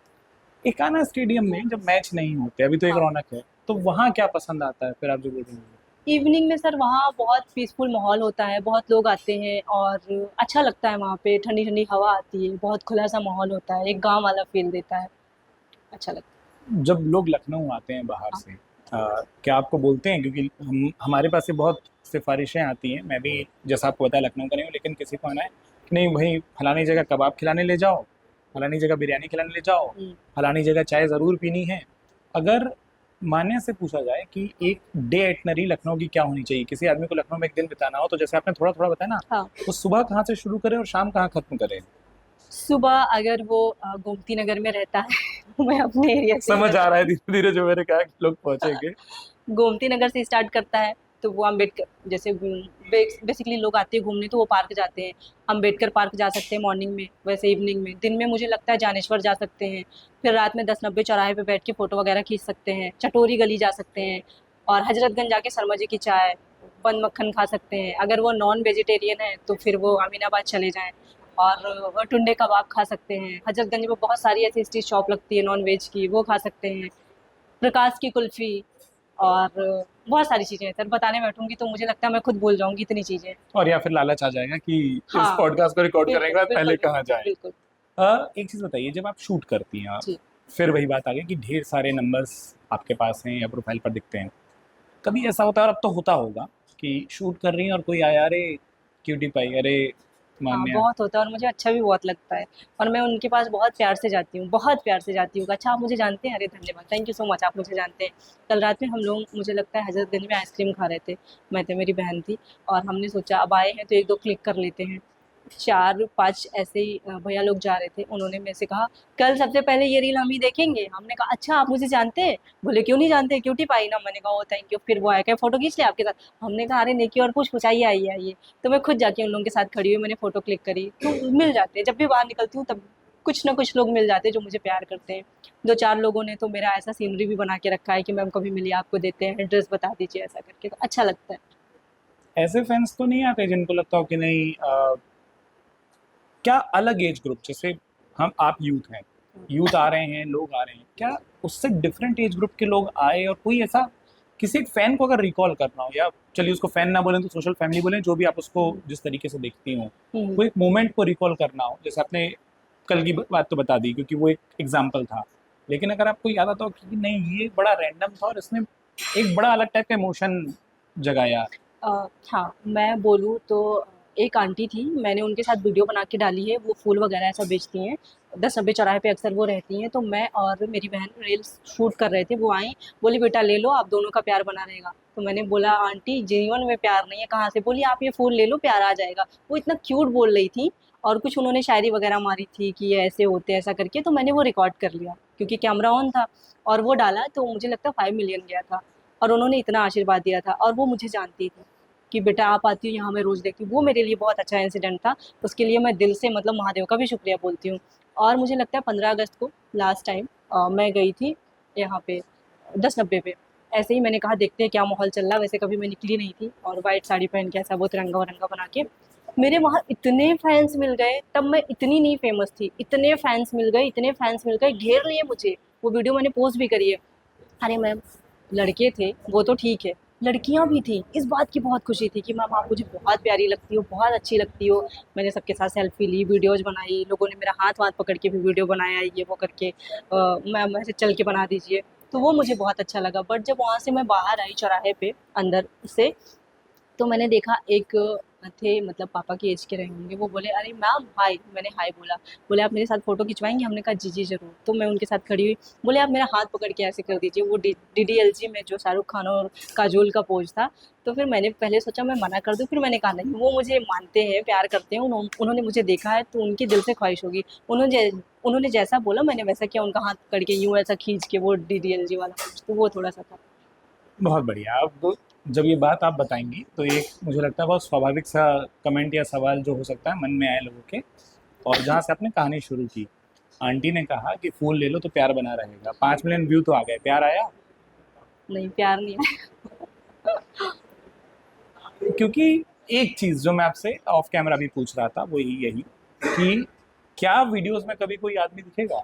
एकाना स्टेडियम में जब मैच नहीं होते, अभी तो एक हाँ। रौनक है, तो वहाँ क्या पसंद आता है फिर आप जो बोल रहे हैं? इवनिंग में सर वहाँ बहुत पीसफुल माहौल होता है, बहुत लोग आते हैं और अच्छा लगता है वहाँ पे, ठंडी-ठंडी हवा आती है, बहुत खुला-सा माहौल होता है, एक गाँव वाला फ़ील देता है, अच्छा लगता जब लोग लखनऊ आते हैं बाहर है। से, क्या आपको बोलते हैं, क्योंकि हम हमारे पास से बहुत सिफारिशें आती हैं, मैं भी जैसा आपको पता है लखनऊ का नहीं हूँ, लेकिन किसी को आना है कि नहीं भाई फलानी जगह कबाब खिलाने ले जाओ, फलानी जगह बिरयानी खिलाने ले जाओ, हुँ, फलानी जगह चाय ज़रूर पीनी है, अगर मान्या से पूछा जाए कि एक डे एटनरी लखनऊ की क्या होनी चाहिए, किसी आदमी को लखनऊ में एक दिन बिताना हो, तो जैसे आपने थोड़ा थोड़ा बताया ना, हाँ, वो सुबह कहाँ से शुरू करे और शाम कहाँ खत्म करे? सुबह अगर वो गोमती नगर में रहता है मैं अपने एरिया से ही समझ आ रहा है बताऊँ। धीरे धीरे जो मैंने कहा कि लोग पहुंचेंगे। गोमती नगर से स्टार्ट करता है, तो वो अम्बेडकर जैसे बेसिकली लोग आते हैं घूमने तो वो पार्क जाते हैं। अम्बेडकर पार्क जा सकते हैं मॉर्निंग में, वैसे इवनिंग में। दिन में मुझे लगता है जानेश्वर जा सकते हैं। फिर रात में 10-90 चौराहे पे बैठ के फ़ोटो वगैरह खींच सकते हैं। चटोरी गली जा सकते हैं और हज़रतगंज जाके शर्मा जी की चाय, बन मक्खन खा सकते हैं। अगर वो नॉन वेजिटेरियन है तो फिर वो अमीनाबाद चले जाएँ और टुंडे कबाब खा सकते हैं। हज़रतगंज में बहुत सारी ऐसी स्ट्रीट शॉप लगती है नॉन वेज की, वो खा सकते हैं। प्रकाश की कुल्फ़ी और बहुत सारी चीज़ें हैं सर, बताने बैठूँगी तो मुझे लगता है मैं खुद भूल जाऊँगी इतनी चीज़ें। और या फिर लालच आ जाएगा कि इस हाँ, पॉडकास्ट को रिकॉर्ड करने के बिल्कुल, बाद बिल्कुल, पहले बिल्कुल, कहाँ जाए। बिल्कुल। एक चीज बताइए, जब आप शूट करती हैं आप, जी। फिर वही बात आ गई कि ढेर सारे नंबर्स आपके पास हैं या प्रोफाइल पर दिखते हैं, कभी ऐसा होता है, और अब तो होता होगा, कि शूट कर रही हैं और कोई आया, अरे क्यूटी पाई, अरे हाँ, मान्या। बहुत होता है और मुझे अच्छा भी बहुत लगता है और मैं उनके पास बहुत प्यार से जाती हूँ, बहुत प्यार से जाती हूँ। अच्छा आप मुझे जानते हैं? अरे धन्यवाद, थैंक यू सो मच आप मुझे जानते हैं। कल रात में हम लोग मुझे लगता है हज़रतगंज में आइसक्रीम खा रहे थे, मैं थे, मेरी बहन थी और हमने सोचा अब आए हैं तो 1-2 क्लिक कर लेते हैं। 4-5 ऐसे ही भैया लोग जा रहे थे, उन्होंने मेरे से कहा, "कल सबसे पहले ये रील हम ही देखेंगे।" हमने कहा, "अच्छा आप मुझे जानते हैं?" बोले, "क्यों नहीं जानते? क्यूटी पाई ना।" मैंने कहा, "ओह! Thank you." फिर वो आए, कहे, "फ़ोटो खींच लें आपके साथ?" हमने कहा, "अरे नेकी और पूछ-पूछ, आइए, आइए, आइए।" तो मैं खुद जाके उन लोगों के साथ खड़ी हुई, मैंने फ़ोटो क्लिक करी, तो मिल जाते हैं। जब भी बाहर निकलती हूँ तब कुछ ना कुछ लोग मिल जाते हैं जो मुझे प्यार करते हैं। 2-4 लोगों ने तो मेरा ऐसा सीनरी भी बना के रखा है कि मैम कभी मिलिए आपको देते हैं, एड्रेस बता दीजिए ऐसा करके, तो अच्छा लगता है। ऐसे फैंस तो नहीं आते जिनको लगता हो कि नहीं, क्या अलग एज ग्रुप, जैसे हम आप यूथ हैं, यूथ आ रहे हैं, लोग आ रहे हैं, क्या उससे डिफरेंट एज ग्रुप के लोग आए, और कोई ऐसा किसी एक फैन को अगर रिकॉल करना हो, या चलिए उसको फैन ना बोलें तो सोशल फैमिली बोलें, जो भी आप उसको हुँ, जिस तरीके से देखती हो, हुँ, कोई एक मोमेंट को रिकॉल करना हो, जैसे आपने कल की बात तो बता दी क्योंकि वो एक एग्जाम्पल था, लेकिन अगर आपको याद आता हो कि नहीं ये बड़ा रैंडम था और इसने एक बड़ा अलग टाइप का इमोशन जगाया। हाँ, मैं बोलूँ तो एक आंटी थी, मैंने उनके साथ वीडियो बना के डाली है, वो फूल वगैरह ऐसा बेचती हैं। 10-90 चौराहे पे अक्सर वो रहती हैं, तो मैं और मेरी बहन रील्स शूट कर रहे थे, वो आईं, बोली, "बेटा ले लो, आप दोनों का प्यार बना रहेगा।" तो मैंने बोला, "आंटी जेन्युइन में प्यार नहीं है, कहाँ से?" बोली, "आप ये फूल ले लो, प्यार आ जाएगा।" वो इतना क्यूट बोल रही थी और कुछ उन्होंने शायरी वगैरह मारी थी कि ये ऐसे होते हैं, ऐसा करके, तो मैंने वो रिकॉर्ड कर लिया क्योंकि कैमरा ऑन था और वो डाला तो मुझे लगता है 5 मिलियन गया था और उन्होंने इतना आशीर्वाद दिया था और वो मुझे जानती थी। कि बेटा आप आती हो यहाँ मैं रोज़ देखती हूँ, वो मेरे लिए बहुत अच्छा इंसिडेंट था। उसके लिए मैं दिल से मतलब महादेव का भी शुक्रिया बोलती हूँ। और मुझे लगता है 15 अगस्त को लास्ट टाइम मैं गई थी यहाँ पे 10-90 पे। ऐसे ही मैंने कहा देखते हैं क्या माहौल चल रहा है, वैसे कभी मैं निकली नहीं थी और व्हाइट साड़ी पहन के ऐसा वो तिरंगा-वरंगा बना के। मेरे वहाँ इतने फैन्स मिल गए, तब मैं इतनी नहीं फ़ेमस थी, इतने फैन्स मिल गए, इतने फैन्स मिल गए, घेर लिए मुझे। वो वीडियो मैंने पोस्ट भी करी है। अरे मैम, लड़के थे वो तो ठीक है, लड़कियाँ भी थीं, इस बात की बहुत खुशी थी कि मैम आप मुझे बहुत प्यारी लगती हो, बहुत अच्छी लगती हो। मैंने सबके साथ सेल्फी ली, वीडियोज़ बनाई, लोगों ने मेरा हाथ-वाथ पकड़ के भी वीडियो बनाया ये वो करके मैम ऐसे चल के बना दीजिए, तो वो मुझे बहुत अच्छा लगा। बट जब वहाँ से मैं बाहर आई चौराहे पे अंदर से, तो मैंने देखा एक थे मतलब पापा की एज के रहे होंगे, वो बोले, "अरे मैम हाय।" मैंने हाय बोला। बोले, "आप मेरे साथ फ़ोटो खिंचवाएँगी?" हमने कहा, "जी, जी, ज़रूर।" तो मैं उनके साथ खड़ी हुई। बोले, "आप मेरा हाथ पकड़ के ऐसे कर दीजिए।" वो डी डीडीएलजे में जो शाहरुख खान और काजोल का पोज़ था। तो फिर मैंने पहले सोचा मैं मना कर दूँ, फिर मैंने कहा नहीं, वो मुझे मानते हैं, प्यार करते हैं, उन्होंने मुझे देखा है तो उनकी दिल से ख़्वाहिश होगी। उन्होंने जैसा बोला मैंने वैसा किया, उनका हाथ पकड़ के यूँ ऐसा खींच के वो डीडीएलजे वाला पोज़, तो वो थोड़ा-सा था। बहुत बढ़िया। अब जब ये बात आप बताएंगी तो एक मुझे लगता है बहुत स्वाभाविक सा कमेंट या सवाल जो हो सकता है मन में आए लोगों के, और जहाँ से आपने कहानी शुरू की, आंटी ने कहा कि फूल ले लो तो प्यार बना रहेगा, 5 मिलियन व्यू तो आ गए, प्यार आया? नहीं, प्यार नहीं आया। क्योंकि एक चीज जो मैं आपसे ऑफ कैमरा भी पूछ रहा था वो यही कि क्या वीडियोस में कभी कोई आदमी दिखेगा?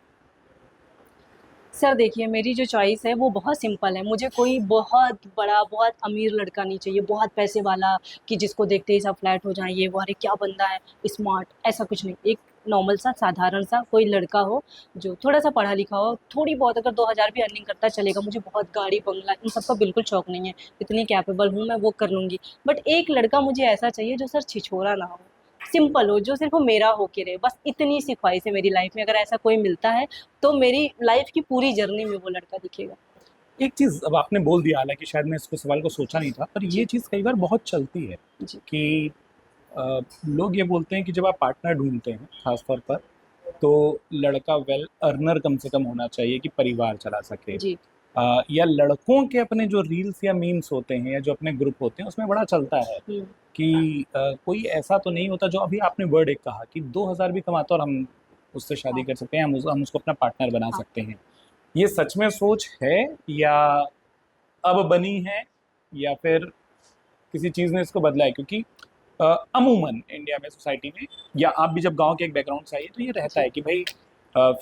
सर देखिए, मेरी जो चॉइस है वो बहुत सिंपल है। मुझे कोई बहुत बड़ा, बहुत अमीर लड़का नहीं चाहिए, बहुत पैसे वाला कि जिसको देखते ही सब फ्लैट हो जाएँ, ये वो, अरे क्या बंदा है, स्मार्ट, ऐसा कुछ नहीं। एक नॉर्मल सा, साधारण सा कोई लड़का हो, जो थोड़ा-सा पढ़ा लिखा हो, थोड़ी बहुत अगर 2000 भी अर्निंग करता है चलेगा। मुझे बहुत गाड़ी, बंगला इन सब का बिल्कुल शौक नहीं है। इतनी कैपेबल हूँ मैं, वो कर लूँगी। बट एक लड़का मुझे ऐसा चाहिए जो सर छिछोरा ना हो, सिंपल हो, जो सिर्फ़ वो मेरा होके रहे, बस इतनी सी ख्वाहिश है मेरी लाइफ़ में। अगर ऐसा कोई मिलता है तो मेरी लाइफ की पूरी जर्नी में वो लड़का दिखेगा। एक चीज अब आपने बोल दिया, हालांकि शायद मैं इसको सवाल को सोचा नहीं था, पर ये चीज कई बार बहुत चलती है जी कि लोग ये बोलते हैं कि जब आप पार्टनर ढूंढते हैं खासतौर पर, तो लड़का वेल अर्नर कम से कम होना चाहिए कि परिवार चला सके। जी या लड़कों के अपने जो रील्स या मीम्स होते हैं या जो अपने ग्रुप होते हैं उसमें बड़ा चलता है हम्म, कि कोई ऐसा तो नहीं होता, जो अभी आपने वर्ड एक कहा कि 2000 भी कमाता और हम उससे शादी हाँ कर सकते हैं, हम उसको अपना पार्टनर बना हाँ। सकते हैं। ये सच में सोच है, या अब बनी है, या फिर किसी चीज़ ने इसको बदला है? क्योंकि अ, अमूमन इंडिया में, सोसाइटी में, या आप भी जब गांव के एक बैकग्राउंड से आइए तो ये रहता जी है कि भाई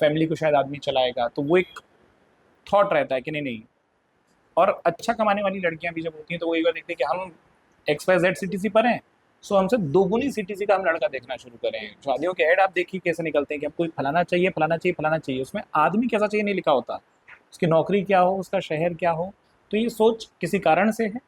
फैमिली को शायद आदमी चलाएगा, तो वो एक थॉट रहता है कि नहीं नहीं। और अच्छा कमाने वाली लड़कियां भी जब होती हैं तो वो एक बार देखते हैं कि हम XYZ सीटीसी पर हैं, सो हमसे दोगुनी सीटीसी का हम लड़का देखना शुरू करें। शादियों के ऐड आप देखिए कैसे निकलते हैं कि हमको फलाना चाहिए, फलाना चाहिए, फलाना चाहिए, उसमें आदमी कैसा चाहिए नहीं लिखा होता, उसकी नौकरी क्या हो, उसका शहर क्या हो। तो ये सोच किसी कारण से है?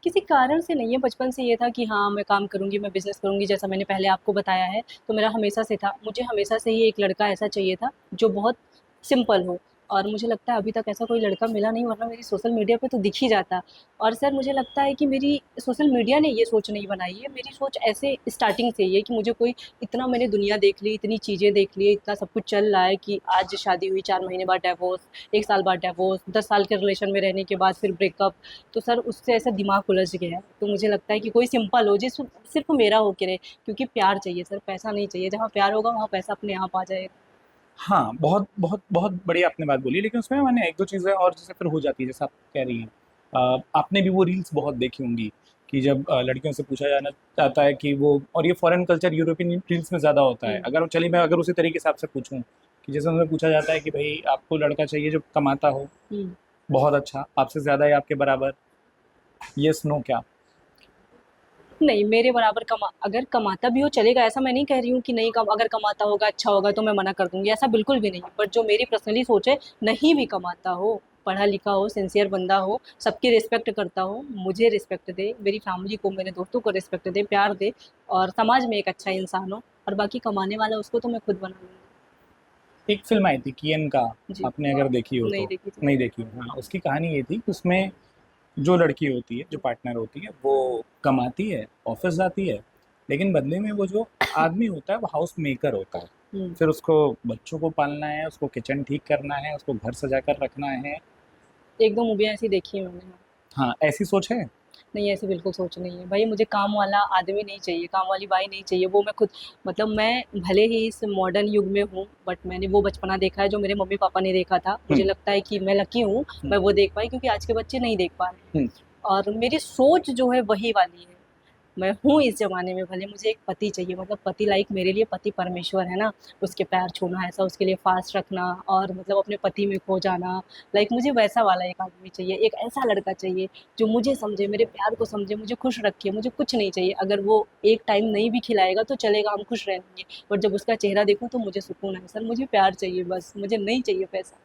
किसी कारण से नहीं है, बचपन से ये था कि हाँ, मैं काम करूँगी, मैं बिज़नेस करूँगी, जैसा मैंने पहले आपको बताया है, तो मेरा हमेशा से था। मुझे हमेशा से ही एक लड़का ऐसा चाहिए था, जो बहुत सिंपल हो, और मुझे लगता है अभी तक ऐसा कोई लड़का मिला नहीं, वरना मेरी सोशल मीडिया पे तो दिख ही जाता। और सर मुझे लगता है कि मेरी सोशल मीडिया ने ये सोच नहीं बनाई है, मेरी सोच ऐसे स्टार्टिंग से ही है कि मुझे कोई, इतना मैंने दुनिया देख ली, इतनी चीज़ें देख ली, इतना सब कुछ चल रहा है कि आज शादी हुई, 4 महीने बाद डिवोर्स, 1 साल बाद डिवोर्स, 10 साल के रिलेशन में रहने के बाद फिर ब्रेकअप। तो सर उससे ऐसा दिमाग उलझ गया है। तो मुझे लगता है कि कोई सिंपल हो, जिस सिर्फ मेरा होके रहे, क्योंकि प्यार चाहिए सर, पैसा नहीं चाहिए। जहाँ प्यार होगा वहाँ पैसा अपने आप आ जाएगा। हाँ, बहुत बहुत बहुत बढ़िया आपने बात बोली, लेकिन उसमें मैंने एक दो चीज़ें और जैसे फिर हो जाती है, जैसे आप कह रही हैं। आपने भी वो रील्स बहुत देखी होंगी कि जब लड़कियों से पूछा जाना चाहता है कि वो, और ये फॉरेन कल्चर यूरोपियन रील्स में ज़्यादा होता है। हम्म अगर चलिए मैं अगर उसी तरीके से आपसे पूछूं कि जैसे उनसे पूछा जाता है कि भाई आपको लड़का चाहिए जो कमाता हो, हम्म। बहुत अच्छा, आपसे ज़्यादा या आपके बराबर, यस नो क्या? नहीं, मेरे बराबर अगर कमाता भी हो चलेगा, ऐसा मैं नहीं कह रही हूँ कि नहीं, अगर कमाता होगा अच्छा होगा तो मैं मना कर दूंगी, ऐसा बिल्कुल भी नहीं। बट जो मेरी पर्सनली सोच है, नहीं भी कमाता हो, पढ़ा लिखा हो, सिंसियर बंदा हो, सबकी रिस्पेक्ट करता हो, मुझे रिस्पेक्ट दे, मेरी फैमिली को, मेरे दोस्तों को रिस्पेक्ट दे, प्यार दे, और समाज में एक अच्छा इंसान हो, और बाकी कमाने वाला उसको तो मैं खुद बना लूंगी। एक फिल्म आई थी कियन का, जी। आपने अगर देखी हो नहीं तो? देखी थी। नहीं देखी हो, हाँ। उसकी कहानी ये थी कि उसमें जो लड़की होती है, जो पार्टनर होती है, वो कमाती है, ऑफिस जाती है, लेकिन बदले में वो जो आदमी होता है वो हाउस मेकर होता है। हम्म। फिर उसको बच्चों को पालना है, उसको किचन ठीक करना है, उसको घर सजा कर रखना है। एक दो मूवियाँ ऐसी देखी है मैंने। हाँ, ऐसी सोच है। नहीं, ऐसी बिल्कुल सोच नहीं है भाई, मुझे काम वाला आदमी नहीं चाहिए, काम वाली बाई नहीं चाहिए। वो मैं खुद, मतलब मैं भले ही इस मॉडर्न युग में हूँ, बट मैंने वो बचपना देखा है जो मेरे मम्मी पापा ने देखा था। मुझे हम्म। लगता है कि मैं लकी हूँ, हम्म। मैं वो देख पाई, क्योंकि आज के बच्चे नहीं देख पा रहे हैं। हम्म। और मेरी सोच जो है वही वाली है। मैं हूँ इस ज़माने में, भले मुझे एक पति चाहिए, मतलब पति लाइक, मेरे लिए पति परमेश्वर है ना, उसके पैर छूना, ऐसा उसके लिए फ़ास्ट रखना, और मतलब अपने पति में खो जाना। लाइक मुझे वैसा वाला एक आदमी चाहिए, एक ऐसा लड़का चाहिए जो मुझे समझे, मेरे प्यार को समझे, मुझे खुश रखे, मुझे कुछ नहीं चाहिए। अगर वो एक टाइम नहीं भी खिलाएगा तो चलेगा, हम खुश रहेंगे, बट जब उसका चेहरा देखूँ तो मुझे सुकून है। सर मुझे प्यार चाहिए बस, मुझे नहीं चाहिए पैसा।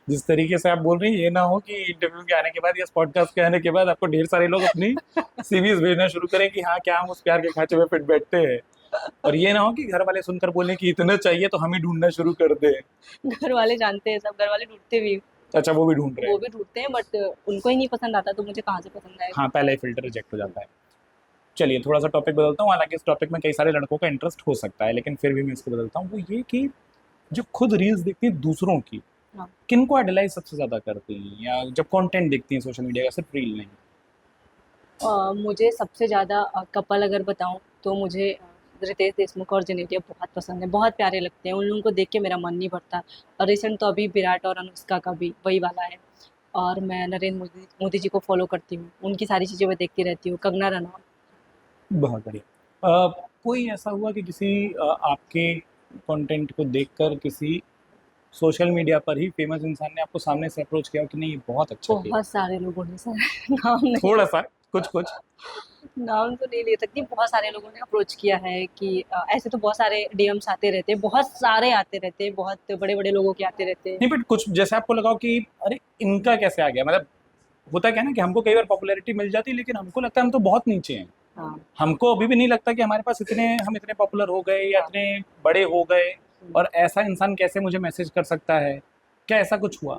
जिस तरीके से आप बोल रही हैं, ये ना हो कि इंटरव्यू के आने के बाद या इस पॉडकास्ट के आने के बाद आपको ढेर सारे लोग अपनी सीवीज भेजना शुरू करें कि हाँ, क्या हम उस प्यार के खांचे में फिट बैठते हैं। और ये ना हो कि घर वाले सुनकर बोले कि इतना चाहिए तो हम ही ढूंढना शुरू कर दें। घर वाले जानते हैं, सब घर वाले ढूँढते भी, अच्छा, वो भी ढूंढ रहे वो हैं। भी ढूँढते हैं, बट उनको ही नहीं पसंद आता तो मुझे कहाँ से पसंद आएगा। हाँ, पहला ही फिल्टर रिजेक्ट हो जाता है। चलिए थोड़ा सा टॉपिक बदलता हूँ, हालांकि इस टॉपिक में कई सारे लड़कों का इंटरेस्ट हो सकता है, लेकिन फिर भी मैं इसको बदलता हूँ। वो ये कि जो खुद रील्स देखती हैं दूसरों की, हाँ। किनको आइडलाइज सबसे ज्यादा करती हैं, या जब कंटेंट देखती हैं सोशल मीडिया का, सिर्फ रील नहीं? मुझे सबसे ज़्यादा कपल अगर बताऊँ तो मुझे रितेश देशमुख और जेनेलिया बहुत पसंद है, बहुत प्यारे लगते हैं। उन लोगों को देख के मेरा मन नहीं भरता। और रिसेंट तो अभी विराट और अनुष्का का भी वही वाला है। और मैं नरेंद्र मोदी मोदी जी को फॉलो करती हूँ, उनकी सारी चीज़ें मैं देखती रहती हूँ। कंगना रनौत। बहुत बढ़िया। कोई ऐसा हुआ कि किसी आपके कंटेंट को देखकर किसी सोशल मीडिया पर ही फेमस इंसान ने आपको सामने से अप्रोच किया हो कि नहीं ये बहुत अच्छा किया? बहुत सारे लोगों ने सर, नाम नहीं, थोड़ा सा, कुछ कुछ। नाम तो नहीं ले सकती। बहुत सारे लोगों ने अप्रोच किया है कि ऐसे तो बहुत सारे डीएम्स आते रहते हैं, बहुत सारे आते रहते हैं, बहुत बड़े-बड़े लोगों के आते रहते हैं। नहीं, बट कुछ जैसे आपको लगाओ कि अरे इनका कैसे आ गया, मतलब होता क्या है ना कि हमको कई बार पॉपुलैरिटी मिल जाती है, लेकिन हमको लगता है हम तो बहुत नीचे हैं। हाँ, हमको अभी भी नहीं लगता कि हमारे पास हम इतने पॉपुलर हो गए या हाँ। इतने बड़े हो गए, हुँ। और ऐसा इंसान कैसे मुझे मैसेज कर सकता है। क्या ऐसा कुछ हुआ?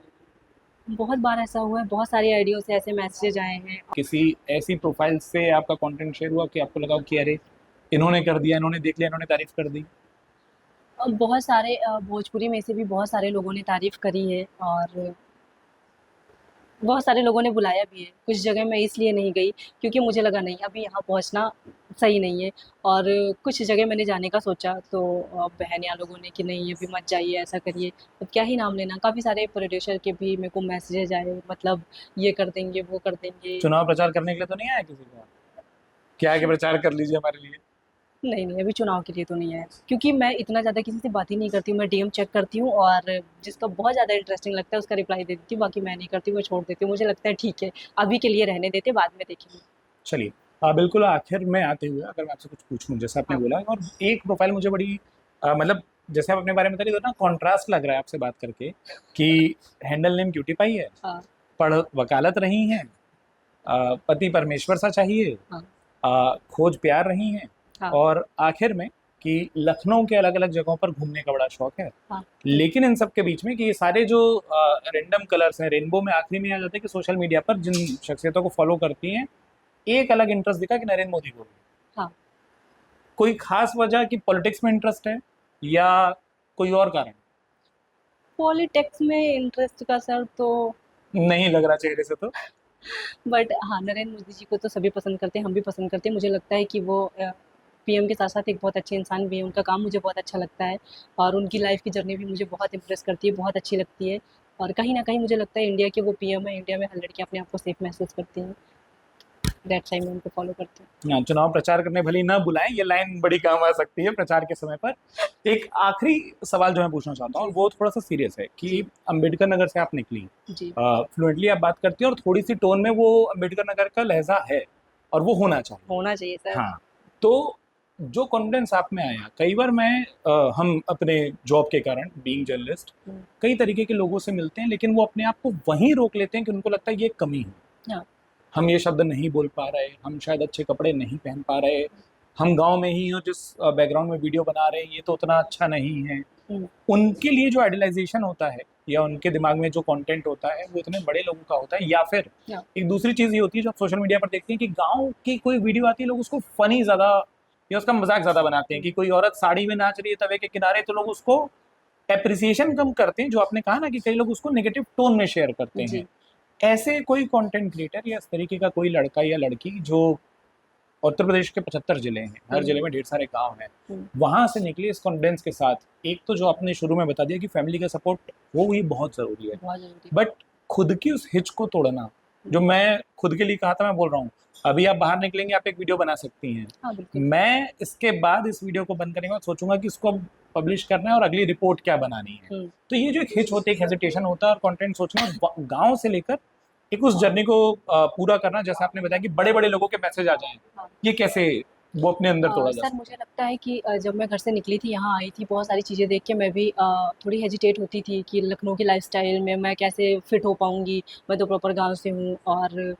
बहुत बार ऐसा हुआ है, बहुत सारी आइडियों से ऐसे मैसेजेज आए हैं। किसी ऐसी प्रोफाइल से आपका कंटेंट शेयर हुआ कि आपको लगा कि अरे इन्होंने कर दिया, इन्होंने देख लिया, इन्होंने तारीफ कर दी? बहुत सारे भोजपुरी में से भी बहुत सारे लोगों ने तारीफ़ करी है और बहुत सारे लोगों ने बुलाया भी है। कुछ जगह मैं इसलिए नहीं गई क्योंकि मुझे लगा नहीं अभी यहाँ पहुँचना सही नहीं है, और कुछ जगह मैंने जाने का सोचा तो बहन या लोगों ने कि नहीं अभी मत जाइए, ऐसा करिए। अब क्या ही नाम लेना, काफ़ी सारे प्रोड्यूसर के भी मेरे को मैसेजेज आए, मतलब ये कर देंगे, वो कर देंगे। चुनाव प्रचार करने के लिए तो नहीं आया किसी का? क्या है कि प्रचार कर लीजिए हमारे लिए? नहीं, नहीं, अभी चुनाव के लिए तो नहीं आया क्योंकि मैं इतना ज़्यादा किसी से बात ही नहीं करती हूँ, मैं डीएम चेक करती हूँ और जिसका बहुत ज़्यादा इंटरेस्टिंग लगता है उसका रिप्लाई दे देती हूँ, बाकी मैं नहीं करती हूँ, मैं छोड़ देती हूँ। मुझे लगता है ठीक है, अभी के लिए रहने देते, बाद में देखेंगे। चलिए, बिल्कुल आखिर में आते हुए अगर मैं आपसे कुछ पूछूं, जैसे आपने हाँ, बोला, और एक प्रोफाइल मुझे बड़ी मतलब जैसे आप अपने बारे में बता रही हो ना, कॉन्ट्रास्ट लग रहा है आपसे बात करके कि हैंडल नेम क्यूटी पाई है, हाँ, पढ़ वकालत रही हैं, पति परमेश्वर सा चाहिए, हाँ, खोज प्यार रही हैं, हाँ, और आखिर में कि लखनऊ के अलग अलग जगहों पर घूमने का बड़ा शौक है। हाँ, लेकिन इन सब के बीच में कि ये सारे जो रेंडम कलर्स हैं, रेनबो में आखिरी में आ जाते हैं कि सोशल मीडिया पर जिन शख्सियतों को फॉलो करती हैं, एक अलग इंटरेस्ट दिखा कि नरेंद्र मोदी को। हाँ। कोई खास वजह कि पॉलिटिक्स में इंटरेस्ट है या कोई और कारण? पॉलिटिक्स में इंटरेस्ट का सर तो नहीं लग रहा चेहरे से तो। बट हाँ, नरेंद्र मोदी जी को तो सभी पसंद करते हैं, हम भी पसंद करते हैं। मुझे लगता है कि वो पीएम के साथ-साथ एक बहुत अच्छे इंसान भी हैं, उनका काम मुझे बहुत अच्छा लगता है और उनकी लाइफ़ की जर्नी भी मुझे बहुत इम्प्रेस करती है, बहुत अच्छी लगती है और कहीं न कहीं मुझे लगता है इंडिया के वो पीएम हैं, इंडिया में हर लड़की अपने आप को सेफ महसूस करती हैं। दैट्स व्हाई मैं उनको फॉलो करती हूँ। हाँ, चुनाव प्रचार करने भले ही ना बुलाएं, ये लाइन बड़ी काम आ सकती है प्रचार के समय पर। एक आखिरी सवाल जो मैं पूछना चाहता हूँ जी, वो थोड़ा सा सीरियस है कि जी, अंबेडकर नगर से आप निकली, जी, फ्लुएंटली आप बात करती हैं और थोड़ी सी टोन में वो अंबेडकर नगर का लहजा है, और वो होना चाहिए। होना चाहिए सर। हाँ, तो जो कॉन्फिडेंस आप में आया, कई बार हम अपने जॉब के कारण बीइंग जर्नलिस्ट हुँ, कई तरीके के लोगों से मिलते हैं, लेकिन वो अपने आप को वहीं रोक लेते हैं कि उनको लगता है ये एक कमी है। हाँ, हम ये शब्द नहीं बोल पा रहे, हम शायद अच्छे कपड़े नहीं पहन पा रहे, हम गाँव में ही और जिस बैकग्राउंड में वीडियो बना रहे हैं ये तो उतना अच्छा नहीं है। हुँ, उनके लिए जो आइडियलाइज़ेशन होता है या उनके दिमाग में जो कंटेंट होता है वो इतने बड़े लोगों का होता है, या फिर हाँ, एक दूसरी चीज़ ये होती है जो आप सोशल मीडिया पर देखते हैं कि गाँव की कोई वीडियो आती है, लोग उसको फ़नी ज़्यादा या उसका मज़ाक ज़्यादा बनाते हैं हुँ, कि कोई औरत साड़ी में नाच रही है तवे के किनारे, तो लोग उसको एप्रिसिएशन कम करते हैं, जो आपने कहा ना कि कई लोग उसको नेगेटिव टोन में शेयर करते हैं। जी, ऐसे कोई कंटेंट क्रिएटर या इस तरीके का कोई लड़का या लड़की जो उत्तर प्रदेश के 75 जिले हैं, हर हुँ, जिले में ढेर सारे गाँव हैं, हुँ, वहाँ से निकले इस कॉन्फिडेंस के साथ, एक तो जो आपने शुरू में बता दिया कि फैमिली का सपोर्ट वो ही बहुत ज़रूरी है, बहुत ज़रूरी बट खुद की उस हिच को तोड़ना, है। जो मैं खुद के लिए कहा था मैं बोल रहा हूँ, अभी आप बाहर निकलेंगे, आप एक वीडियो बना सकती हैं। हाँ, बिल्कुल। मैं इसके बाद इस वीडियो को बंद करने के बाद सोचूँगा कि इसको अब पब्लिश करना है और अगली रिपोर्ट क्या बनानी है। हुँ, तो ये जो एक हिच होती है, एक हेजिटेशन होता है और कंटेंट सोचना, और गाँव से लेकर एक उस जर्नी को पूरा करना, जैसा आपने बताया कि बड़े-बड़े लोगों के मैसेज आ जाएँ, हाँ। ये कैसे वो अपने अंदर तोड़ा जा सर सकता मुझे है? लगता है कि जब मैं घर से निकली थी, यहाँ आई थी, बहुत सारी चीज़ें देख के मैं भी थोड़ी हेजिटेट होती थी कि लखनऊ की लाइफ़स्टाइल में मैं कैसे फिट हो पाऊँगी। मैं तो प्रॉपर गाँव से हूँ और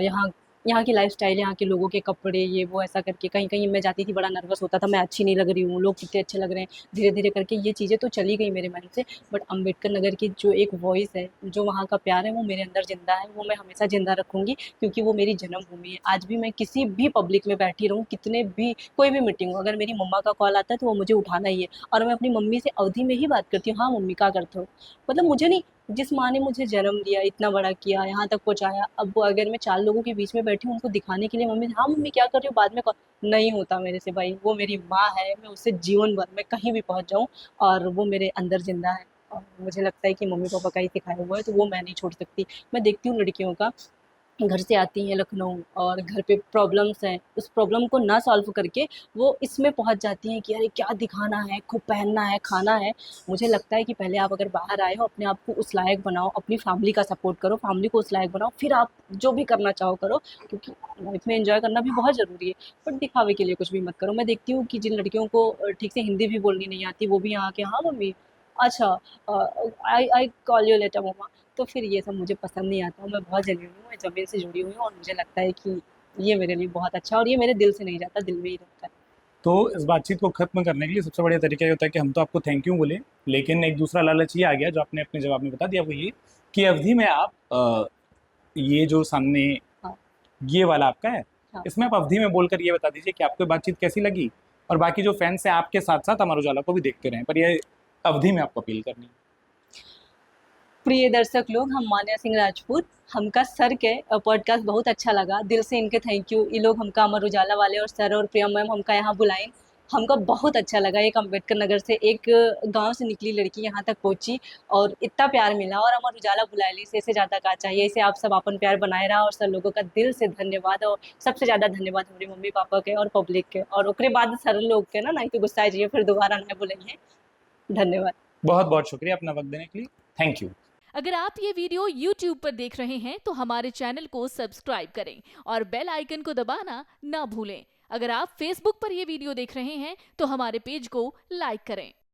यहाँ यहाँ की लाइफ़स्टाइल, यहाँ के लोगों के कपड़े, ये वो ऐसा करके कहीं-कहीं मैं जाती थी, बड़ा नर्वस होता था, मैं अच्छी नहीं लग रही हूँ, लोग कितने अच्छे लग रहे हैं। धीरे-धीरे करके ये चीज़ें तो चली गई मेरे माइंड से, बट अम्बेडकर नगर की जो एक वॉइस है, जो वहाँ का प्यार है, वो मेरे अंदर ज़िंदा है, वो मैं हमेशा ज़िंदा रखूँगी क्योंकि वो मेरी जन्मभूमि है। आज भी मैं किसी भी पब्लिक में बैठी रहूँ, कितने भी कोई भी मीटिंग हो, अगर मेरी मम्मा का कॉल आता है तो वो मुझे उठाना ही है और मैं अपनी मम्मी से अवधी में ही बात करती हूँ, हाँ मम्मी क्या करते हो? मतलब मुझे नहीं, जिस माँ ने मुझे जन्म दिया, इतना बड़ा किया, यहाँ तक पहुँचाया, अब वो अगर मैं 4 लोगों के बीच में बैठी हूँ, उनको दिखाने के लिए मम्मी, हाँ मम्मी क्या कर रही हो? बाद में कॉल, नहीं होता मेरे से भाई, वो मेरी माँ है, मैं उससे जीवन भर मैं कहीं भी पहुँच जाऊँ और वो मेरे अंदर ज़िंदा है और मुझे लगता है कि मम्मी-पापा का ही सिखाया हुआ है, तो वो मैं नहीं छोड़ सकती। मैं देखती हूँ लड़कियों का, घर से आती हैं लखनऊ और घर पे प्रॉब्लम्स हैं, उस प्रॉब्लम को ना सॉल्व करके वो इसमें पहुँच जाती हैं कि अरे क्या दिखाना है, खूब पहनना है, खाना है। मुझे लगता है कि पहले आप अगर बाहर आए हो, अपने आप को उस लायक बनाओ, अपनी फैमिली का सपोर्ट करो, फैमिली को उस लायक बनाओ, फिर आप जो भी करना चाहो करो, क्योंकि लाइफ में एन्जॉय करना भी बहुत ज़रूरी है। बट दिखावे के लिए कुछ भी मत करो। मैं देखती हूँ कि जिन लड़कियों को ठीक से हिंदी भी बोलनी नहीं आती, वो भी यहाँ आके, हाँ मम्मी, अच्छा, आई कॉल यू लेटर मम्मा। तो फिर ये सब मुझे पसंद नहीं आता। मैं बहुत जेन्युइन हूँ, मैं ज़मीन से जुड़ी हुई हूँ और मुझे लगता है कि ये मेरे लिए बहुत अच्छा है और ये मेरे दिल से नहीं जाता, दिल में ही रहता है। तो इस बातचीत को खत्म करने के लिए सबसे बढ़िया तरीका ये होता है कि हम तो आपको थैंक यू बोले, लेकिन एक दूसरा लालच ये आ गया जो आपने अपने जवाब में बता दिया, वो ये कि अवधि में आप ये जो सामने हाँ। ये वाला आपका है, हाँ। इसमें आप अवधि में बोलकर ये बता दीजिए कि आपको बातचीत कैसी लगी, और बाकी जो फैंस हैं आपके साथ साथ अमर उजाला को भी देखते रहे, पर ये अवधि में आपको अपील करनी है। प्रिय दर्शक लोग, हम मान्या सिंह राजपूत, हमका सर के पॉडकास्ट बहुत अच्छा लगा, दिल से इनके थैंक यू। ये लोग हमका अमर उजाला वाले और सर और प्रियम मैम हमका यहाँ बुलाएं, हमको बहुत अच्छा लगा। एक अम्बेडकर नगर से एक गांव से निकली लड़की यहाँ तक पहुंची और इतना प्यार मिला, और अमर उजाला बुलाएली से इससे ज़्यादा का चाहिए। इसे आप सब अपन प्यार बनाए रहा, और सर लोगों का दिल से धन्यवाद, और सबसे ज़्यादा धन्यवाद हमारे मम्मी पापा के और पब्लिक के, और ओकरे बाद सर लोग के ना, नहीं तो गुस्सा जाइए फिर दोबारा नहीं बुलाइए। धन्यवाद। बहुत बहुत शुक्रिया अपना वक्त देने के लिए, थैंक यू। अगर आप ये वीडियो YouTube पर देख रहे हैं तो हमारे चैनल को सब्सक्राइब करें और बेल आइकन को दबाना ना भूलें। अगर आप Facebook पर ये वीडियो देख रहे हैं तो हमारे पेज को लाइक करें।